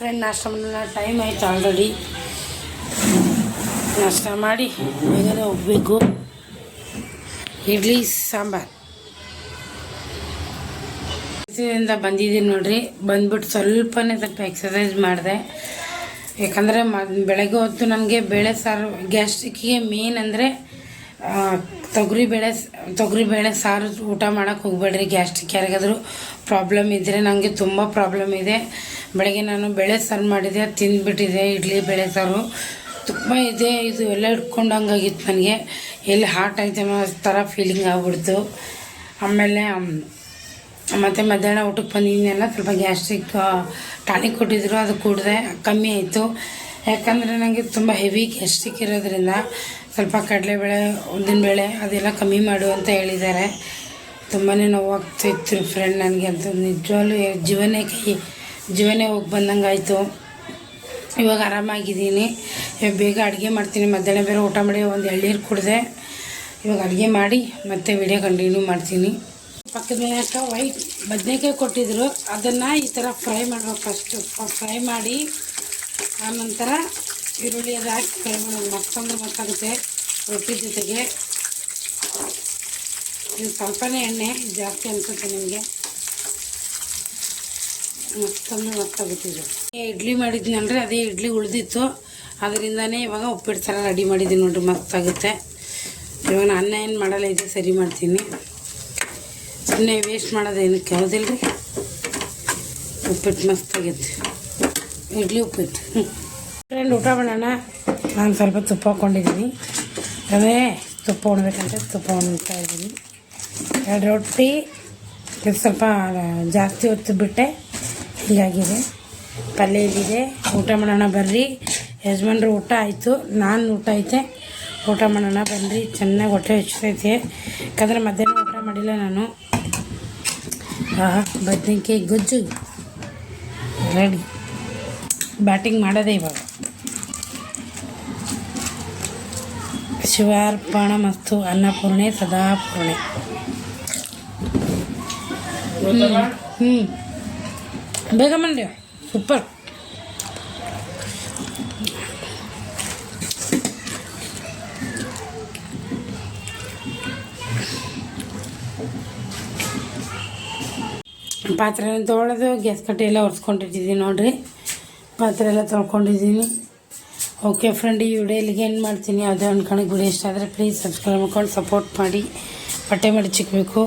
Friend ನಾಷ್ಟ ಮಾಡೋ time ಆಯ್ತು ಆಲ್ರೆಡಿ. ನಾಷ್ಟ ಮಾಡಿ ಬೇಗನೆ ಹೋಗಬೇಕು. ಇಡ್ಲಿ ಸಾಂಬಾರು ಇಂದ ಬಂದಿದ್ದೀನಿ ನೋಡ್ರಿ. ಬಂದ್ಬಿಟ್ಟು ಸ್ವಲ್ಪ ಎಕ್ಸಸೈಸ್ ಮಾಡಿದೆ. ಯಾಕಂದರೆ ಬೆಳಗ್ಗೆ ಹೊತ್ತು ನನಗೆ ಬೇಳೆ ಸಾರು ಗ್ಯಾಸ್ಟ್ರಿಕ್ಕಿಗೆ ಮೇನ್ ಅಂದರೆ ತೊಗರಿಬೇಳೆ ಸಾರು ಊಟ ಮಾಡೋಕ್ಕೆ ಹೋಗಬೇಡ್ರಿ. ಗ್ಯಾಸ್ಟ್ರಿಕ್ ಯಾರಿಗಾದರೂ ಪ್ರಾಬ್ಲಮ್ ಇದ್ದರೆ, ನನಗೆ ತುಂಬ ಪ್ರಾಬ್ಲಮ್ ಇದೆ. ಬೆಳಗ್ಗೆ ನಾನು ಬೇಳೆ ಸಾರು ಮಾಡಿದೆ, ತಿಂದುಬಿಟ್ಟಿದೆ. ಇಡ್ಲಿ ಬೇಳೆ ಸಾರು ತುಂಬ ಇದೆ. ಇದು ಎಲ್ಲ ಹಿಡ್ಕೊಂಡಂಗಾಗಿತ್ತು ನನಗೆ. ಎಲ್ಲಿ ಹಾರ್ಟ್ ಆಯ್ತು ಅನ್ನೋ ಥರ ಫೀಲಿಂಗ್ ಆಗ್ಬಿಡ್ತು. ಆಮೇಲೆ ಮತ್ತು ಮಧ್ಯಾಹ್ನ ಊಟಕ್ಕೆ ಬಂದಿದ್ದೆಲ್ಲ ಸ್ವಲ್ಪ ಗ್ಯಾಸ್ಟ್ರಿಕ್ ಟಾನಿಕ್ ಕೊಟ್ಟಿದ್ದರು, ಅದು ಕುಡಿದೆ, ಕಮ್ಮಿ ಆಯಿತು. ಯಾಕಂದರೆ ನನಗೆ ತುಂಬ ಹೆವಿ ಗ್ಯಾಸ್ಟ್ರಿಕ್ ಇರೋದ್ರಿಂದ ಸ್ವಲ್ಪ ಕಡಲೆಬೇಳೆ ಉದ್ದಿನಬೇಳೆ ಅದೆಲ್ಲ ಕಮ್ಮಿ ಮಾಡು ಅಂತ ಹೇಳಿದ್ದಾರೆ. ತುಂಬಾ ನೋವಾಗ್ತಿತ್ತು ಫ್ರೆಂಡ್ ನನಗೆ ಅಂತ. ನಿಜವಾಗ್ಲೂ ಜೀವನೇ ಹೋಗಿ ಬಂದಂಗೆ ಆಯಿತು. ಇವಾಗ ಆರಾಮಾಗಿದ್ದೀನಿ. ಬೇಗ ಅಡುಗೆ ಮಾಡ್ತೀನಿ. ಮಧ್ಯಾಹ್ನ ಬೇರೆ ಊಟ ಮಾಡಿ ಒಂದು ಎಳ್ನೀರು ಕುಡಿದೆ. ಇವಾಗ ಅಡುಗೆ ಮಾಡಿ ಮತ್ತೆ ವಿಡಿಯೋ ಕಂಟಿನ್ಯೂ ಮಾಡ್ತೀನಿ. ಪಕ್ಕದ ಮೇಲೆ ವೈಟ್ ಬದನೆಕಾಯಿ ಕೊಟ್ಟಿದ್ದರು, ಅದನ್ನು ಈ ಥರ ಫ್ರೈ ಮಾಡಬೇಕು. ಫಸ್ಟು ಫ್ರೈ ಮಾಡಿ ಆನಂತರ ಈರುಳ್ಳಿ ಅದು ಹಾಕಿ ಫ್ರೈ ಮಾಡೋದು. ಮತ್ತೊಂದು ಮತ್ತಾಗುತ್ತೆ ರೊಟ್ಟಿ ಜೊತೆಗೆ. ಇದು ಸ್ವಲ್ಪನೇ ಎಣ್ಣೆ, ಜಾಸ್ತಿ ಅನಿಸುತ್ತೆ ನಿಮಗೆ. ಮತ್ತೊಂದು ಮತ್ತಾಗುತ್ತಿದ್ದು ಇಡ್ಲಿ ಮಾಡಿದ್ನಲ್ರಿ, ಅದೇ ಇಡ್ಲಿ ಉಳಿದಿತ್ತು. ಅದರಿಂದನೇ ಇವಾಗ ಉಪ್ಪಿಟ್ಟು ಥರ ರೆಡಿ ಮಾಡಿದ್ದೀನಿ ನೋಡಿರಿ, ಮಸ್ತಾಗುತ್ತೆ. ಇವಾಗ ನಾನು ಅನ್ನ ಏನು ಮಾಡಲ್ಲ, ಇದೆ ಸರಿ ಮಾಡ್ತೀನಿ. ಸುಮ್ಮನೆ ವೇಸ್ಟ್ ಮಾಡೋದೇನಕ್ಕೆ, ಹೌದಿಲ್ಲ ರೀ. ಉಪ್ಪಿಟ್ಟು ಮಸ್ತಾಗೈತೆ, ಇಡ್ಲಿ ಉಪ್ಪಿಟ್ಟು. ಫ್ರೆಂಡ್ ಊಟ ಮಾಡೋಣ. ನಾನು ಸ್ವಲ್ಪ ತುಪ್ಪ ಹಾಕ್ಕೊಂಡಿದ್ದೀನಿ. ಅದೇ ತುಪ್ಪ ಉಣ್ಬೇಕಂತ ತುಪ್ಪ ಉಣ್ತಾ ಇದ್ದೀನಿ. 2 ರೊಟ್ಟಿ ಇದು ಸ್ವಲ್ಪ ಜಾಸ್ತಿ ಹೊತ್ತು ಬಿಟ್ಟೆ, ಹೀಗಾಗಿದೆ. ಪಲ್ಯ ಇಲ್ಲಿದೆ. ಊಟ ಮಾಡೋಣ ಬರ್ರಿ. ಯಜಮಾನ್ರು ಊಟ ಆಯಿತು, ನಾನು ಊಟ ಐತೆ. ಊಟ ಮಾಡೋಣ ಬನ್ನಿರಿ. ಚೆನ್ನಾಗಿ ಹೊಟ್ಟೆ ಹಚ್ಚೈತೆ. ಯಾಕಂದರೆ ಮಧ್ಯಾಹ್ನ ಊಟ ಮಾಡಿಲ್ಲ ನಾನು. ಬದನೆಕಾಯಿ ಗೊಜ್ಜು ರೆಡಿ. ಬ್ಯಾಟಿಂಗ್ ಮಾಡೋದೇ ಇವಾಗ. ಶಿವಾರ್ಪಣ ಮಸ್ತು ಅನ್ನಪೂರ್ಣೆ ಸದಾಪೂರ್ಣೆ. ಬೇಗ ಮಂಡ್ಯ ಸೂಪರ್. ಪಾತ್ರೆ ತೊಳೆದು ಗ್ಯಾಸ್ ಕಟ್ಟೆ ಎಲ್ಲ ಒರೆಸ್ಕೊಂಡಿದ್ದೀನಿ ನೋಡಿರಿ. ಪಾತ್ರೆ ಎಲ್ಲ ತೊಳ್ಕೊಂಡಿದ್ದೀನಿ. ಓಕೆ ಫ್ರೆಂಡ್, ಈ ವಿಡಿಯೋ ಇಲ್ಲಿಗೆ ಏನು ಮಾಡ್ತೀನಿ. ಯಾವುದೇ ಒಂದು ಕಣಕ್ಕೆ ವಿಡಿಯೋ ಇಷ್ಟ ಆದರೆ ಪ್ಲೀಸ್ ಸಬ್ಸ್ಕ್ರೈಬ್ ಮಾಡ್ಕೊಂಡು ಸಪೋರ್ಟ್ ಮಾಡಿ. ಬಟ್ಟೆ ಮಡಚಿಕ್ಬೇಕು.